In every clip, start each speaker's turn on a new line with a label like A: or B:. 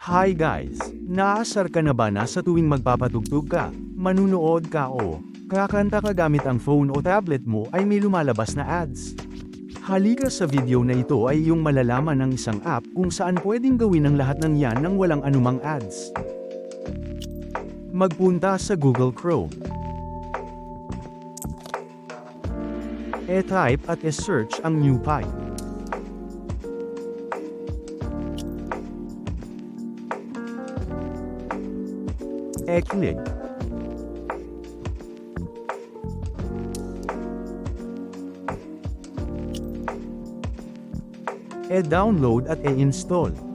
A: Hi guys! Naasar ka na ba na sa tuwing magpapatugtog ka, manunood ka o kakanta ka gamit ang phone o tablet mo ay may lumalabas na ads? Halika sa video na ito ay iyong malalaman ng isang app kung saan pwedeng gawin ang lahat ng yan nang walang anumang ads. Magpunta sa Google Chrome. E-type at e-search ang NewPie. E-click. E-download at e-install.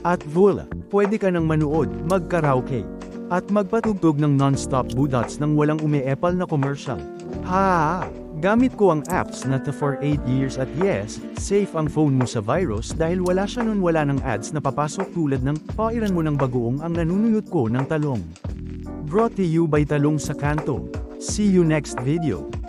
A: At voila, pwede ka nang manood, mag-karaoke, at magpatugtog ng non-stop budots nang walang umeepal na commercial. Ha! Gamit ko ang apps na to for 8 years at yes, safe ang phone mo sa virus dahil wala siya nun wala ng ads na papasok tulad ng pairan mo ng bagoong ang nanunuyot ko ng talong. Brought to you by Talong sa Kanto. See you next video.